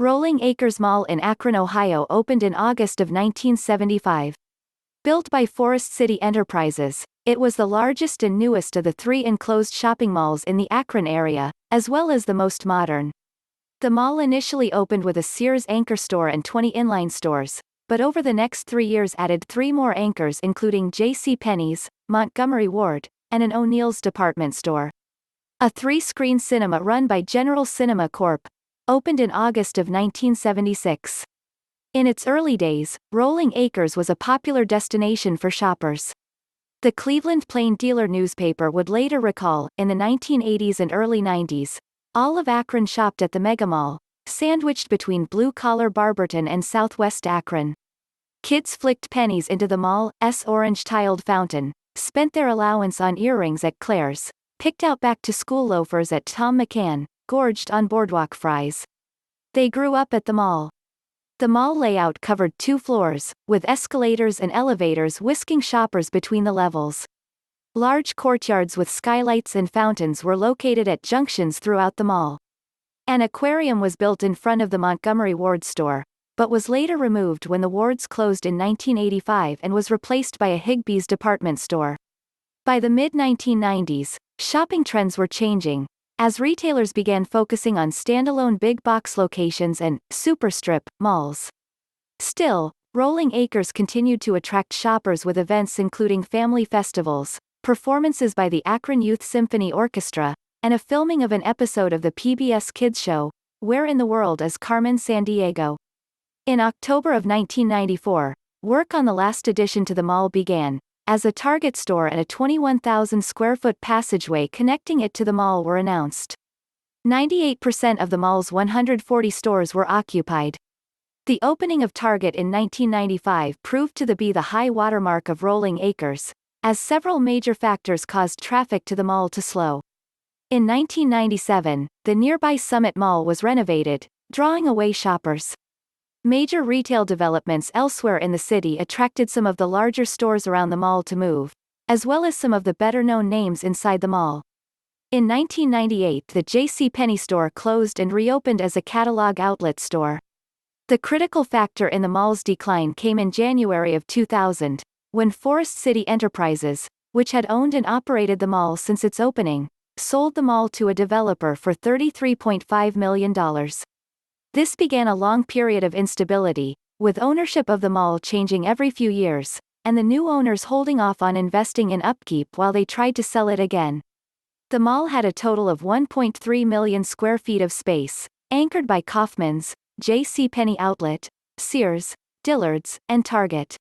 Rolling Acres Mall in Akron, Ohio opened in August of 1975. Built by Forest City Enterprises, it was the largest and newest of the 3 enclosed shopping malls in the Akron area, as well as the most modern. The mall initially opened with a Sears anchor store and 20 inline stores, but over the next 3 years added 3 more anchors including JCPenney's, Montgomery Ward, and an O'Neill's department store. A 3-screen cinema run by General Cinema Corp. Opened in August of 1976. In its early days, Rolling Acres was a popular destination for shoppers. The Cleveland Plain Dealer newspaper would later recall, in the 1980s and early 90s, all of Akron shopped at the Megamall, sandwiched between blue-collar Barberton and Southwest Akron. Kids flicked pennies into the mall's orange-tiled fountain, spent their allowance on earrings at Claire's, picked out back-to-school loafers at Tom McCann, gorged on boardwalk fries. They grew up at the mall. The mall layout covered 2 floors, with escalators and elevators whisking shoppers between the levels. Large courtyards with skylights and fountains were located at junctions throughout the mall. An aquarium was built in front of the Montgomery Ward store, but was later removed when the Wards closed in 1985 and was replaced by a Higbee's department store. By the mid-1990s, shopping trends were changing, as retailers began focusing on standalone big-box locations and superstrip malls. Still, Rolling Acres continued to attract shoppers with events including family festivals, performances by the Akron Youth Symphony Orchestra, and a filming of an episode of the PBS Kids show, Where in the World is Carmen Sandiego? In October of 1994, work on the last addition to the mall began, as a Target store and a 21,000-square-foot passageway connecting it to the mall were announced. 98% of the mall's 140 stores were occupied. The opening of Target in 1995 proved to be the high watermark of Rolling Acres, as several major factors caused traffic to the mall to slow. In 1997, the nearby Summit Mall was renovated, drawing away shoppers. Major retail developments elsewhere in the city attracted some of the larger stores around the mall to move, as well as some of the better-known names inside the mall. In 1998, the JCPenney store closed and reopened as a catalog outlet store. The critical factor in the mall's decline came in January of 2000, when Forest City Enterprises, which had owned and operated the mall since its opening, sold the mall to a developer for $33.5 million. This began a long period of instability, with ownership of the mall changing every few years, and the new owners holding off on investing in upkeep while they tried to sell it again. The mall had a total of 1.3 million square feet of space, anchored by Kaufmann's, JCPenney Outlet, Sears, Dillard's, and Target.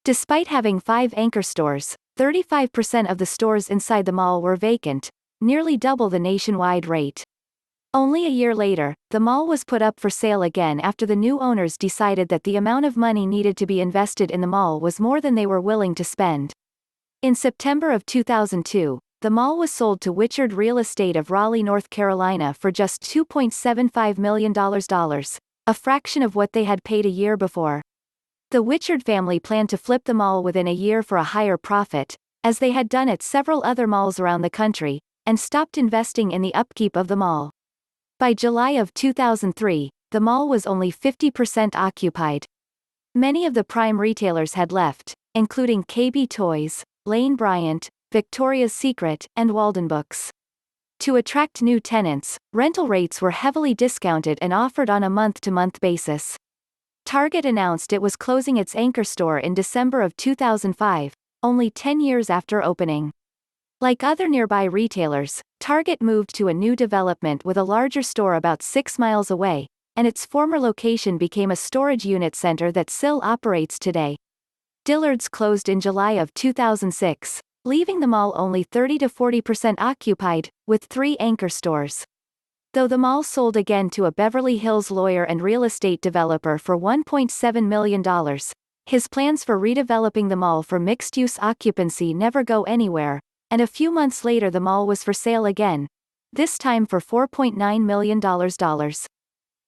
Despite having 5 anchor stores, 35% of the stores inside the mall were vacant, nearly double the nationwide rate. Only a year later, the mall was put up for sale again after the new owners decided that the amount of money needed to be invested in the mall was more than they were willing to spend. In September of 2002, the mall was sold to Wichard Real Estate of Raleigh, North Carolina for just $2.75 million, a fraction of what they had paid a year before. The Wichard family planned to flip the mall within a year for a higher profit, as they had done at several other malls around the country, and stopped investing in the upkeep of the mall. By July of 2003, the mall was only 50% occupied. Many of the prime retailers had left, including KB Toys, Lane Bryant, Victoria's Secret, and Walden Books. To attract new tenants, rental rates were heavily discounted and offered on a month-to-month basis. Target announced it was closing its anchor store in December of 2005, only 10 years after opening. Like other nearby retailers, Target moved to a new development with a larger store about 6 miles away, and its former location became a storage unit center that still operates today. Dillard's closed in July of 2006, leaving the mall only 30 to 40% occupied, with 3 anchor stores. Though the mall sold again to a Beverly Hills lawyer and real estate developer for $1.7 million, his plans for redeveloping the mall for mixed-use occupancy never go anywhere, and a few months later the mall was for sale again, this time for $4.9 million.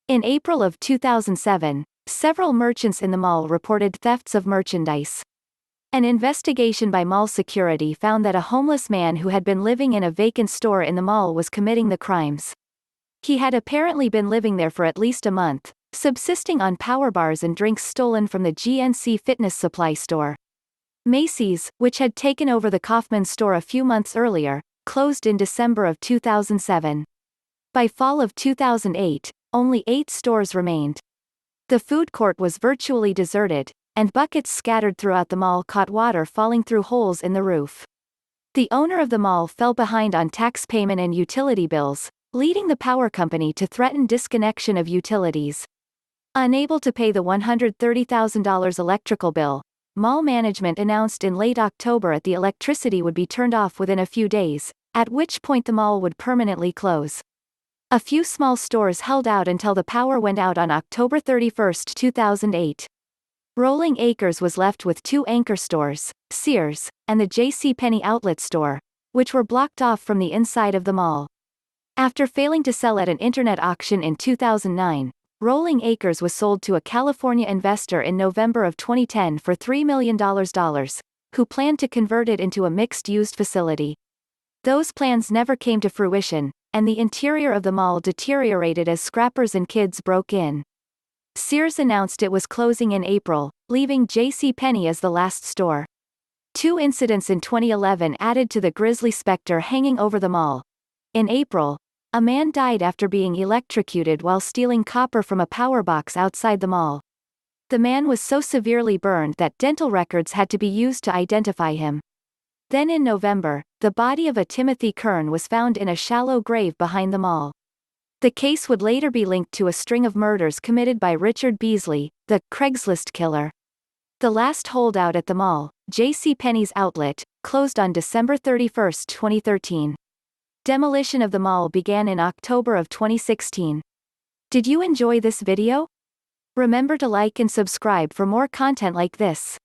In April of 2007, several merchants in the mall reported thefts of merchandise. An investigation by mall security found that a homeless man who had been living in a vacant store in the mall was committing the crimes. He had apparently been living there for at least a month, subsisting on power bars and drinks stolen from the GNC fitness supply store. Macy's, which had taken over the Kaufman store a few months earlier, closed in December of 2007. By fall of 2008, only 8 stores remained. The food court was virtually deserted, and buckets scattered throughout the mall caught water falling through holes in the roof. The owner of the mall fell behind on tax payment and utility bills, leading the power company to threaten disconnection of utilities. Unable to pay the $130,000 electrical bill, mall management announced in late October that the electricity would be turned off within a few days, at which point the mall would permanently close. A few small stores held out until the power went out on October 31, 2008. Rolling Acres was left with 2 anchor stores, Sears, and the JCPenney outlet store, which were blocked off from the inside of the mall. After failing to sell at an internet auction in 2009, Rolling Acres was sold to a California investor in November of 2010 for $3 million, who planned to convert it into a mixed-use facility. Those plans never came to fruition, and the interior of the mall deteriorated as scrappers and kids broke in. Sears announced it was closing in April, leaving JCPenney as the last store. 2 incidents in 2011 added to the grisly specter hanging over the mall. In April, a man died after being electrocuted while stealing copper from a power box outside the mall. The man was so severely burned that dental records had to be used to identify him. Then in November, the body of a Timothy Kern was found in a shallow grave behind the mall. The case would later be linked to a string of murders committed by Richard Beasley, the Craigslist killer. The last holdout at the mall, JCPenney's outlet, closed on December 31, 2013. Demolition of the mall began in October of 2016. Did you enjoy this video? Remember to like and subscribe for more content like this.